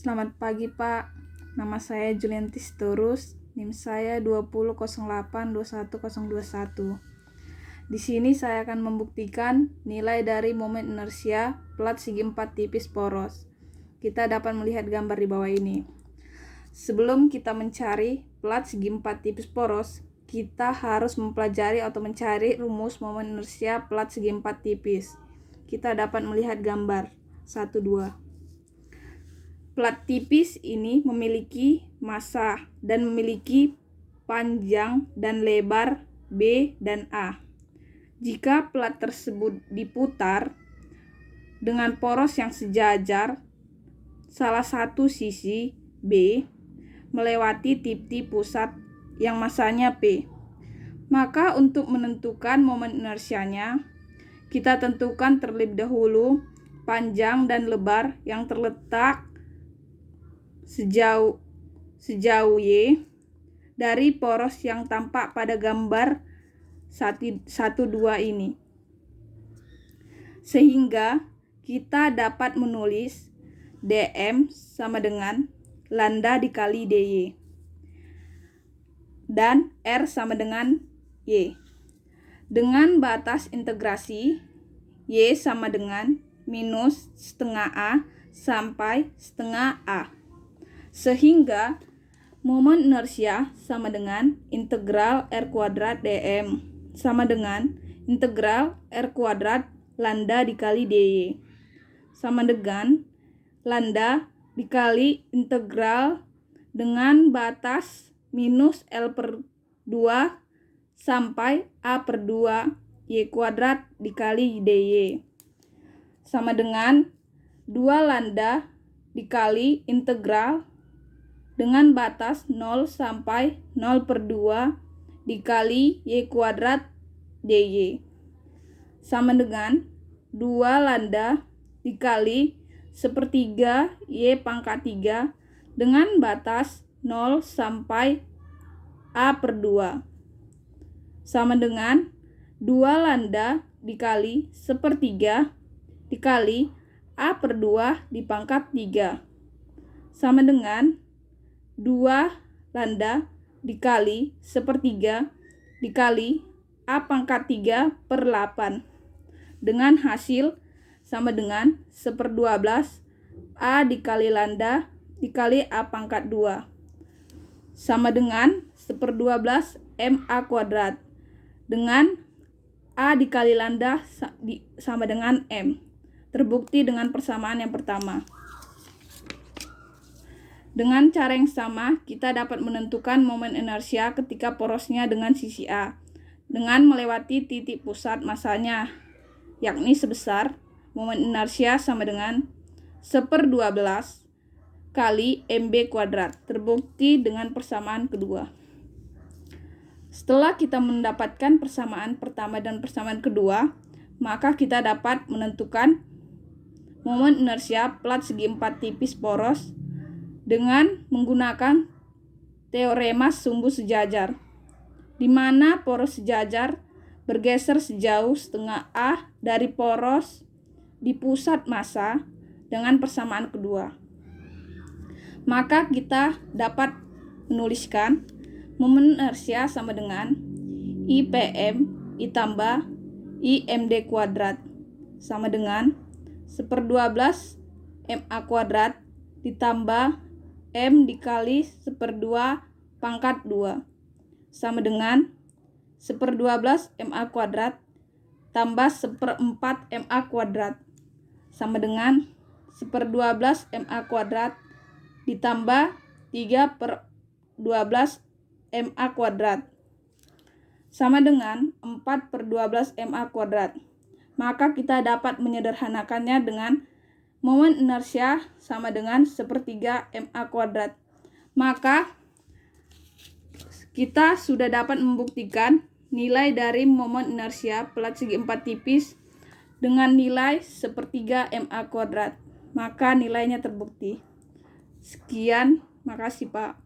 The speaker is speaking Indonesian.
Selamat pagi Pak, nama saya Juliantis Torus, NIM saya 20082121. Di sini saya akan membuktikan nilai dari momen inersia plat segi 4 tipis poros. Kita dapat melihat gambar di bawah ini. Sebelum kita mencari plat segi 4 tipis poros, kita harus mempelajari atau mencari rumus momen inersia plat segi 4 tipis. Kita dapat melihat gambar 1, 2. Plat tipis ini memiliki massa dan memiliki panjang dan lebar B dan A. Jika plat tersebut diputar dengan poros yang sejajar, salah satu sisi B melewati titik pusat yang massanya P. Maka untuk menentukan momen inersianya, kita tentukan terlebih dahulu panjang dan lebar yang terletak sejauh Y dari poros yang tampak pada gambar 1, 2 ini. Sehingga kita dapat menulis dm sama dengan lambda dikali dy dan r sama dengan y. Dengan batas integrasi y sama dengan minus setengah a sampai setengah a. Sehingga momen inersia sama dengan integral r kuadrat dm sama dengan integral r kuadrat lambda dikali dy sama dengan lambda dikali integral dengan batas minus L per 2 sampai A per 2 Y kuadrat dikali dy sama dengan 2 lambda dikali integral dengan batas 0 sampai 0 per 2 dikali Y kuadrat dy sama dengan 2 lambda dikali sepertiga Y pangkat 3 dengan batas 0 sampai A per 2 sama dengan 2 lambda dikali sepertiga dikali A per 2 di pangkat 3 sama dengan 2 lambda dikali sepertiga dikali A pangkat 3 per 8 dengan hasil sama dengan 1/12 A dikali lambda dikali A pangkat 2 sama dengan 1/12 MA kuadrat dengan A dikali lambda sama dengan M. Terbukti dengan persamaan yang pertama. Dengan cara yang sama, kita dapat menentukan momen inersia ketika porosnya dengan sisi A dengan melewati titik pusat massanya, yakni sebesar momen inersia sama dengan 1/12 kali MB kuadrat. Terbukti dengan persamaan kedua. Setelah kita mendapatkan persamaan pertama dan persamaan kedua, maka kita dapat menentukan momen inersia plat segi 4 tipis poros dengan menggunakan teorema sumbu sejajar, di mana poros sejajar bergeser sejauh setengah A dari poros di pusat massa dengan persamaan kedua. Maka kita dapat menuliskan momen inersia sama dengan IPM ditambah IMD kuadrat sama dengan 1/12 MA kuadrat ditambah M dikali 1/2 pangkat 2 sama dengan 1/12 MA kuadrat tambah 1/4 MA kuadrat sama dengan 1/12 MA kuadrat ditambah 3/12 MA kuadrat sama dengan 4/12 MA kuadrat. Maka kita dapat menyederhanakannya dengan momen inersia sama dengan 1/3 MA kuadrat. Maka kita sudah dapat membuktikan nilai dari momen inersia plat segi 4 tipis dengan nilai 1/3 MA kuadrat. Maka nilainya terbukti. Sekian, makasih Pak.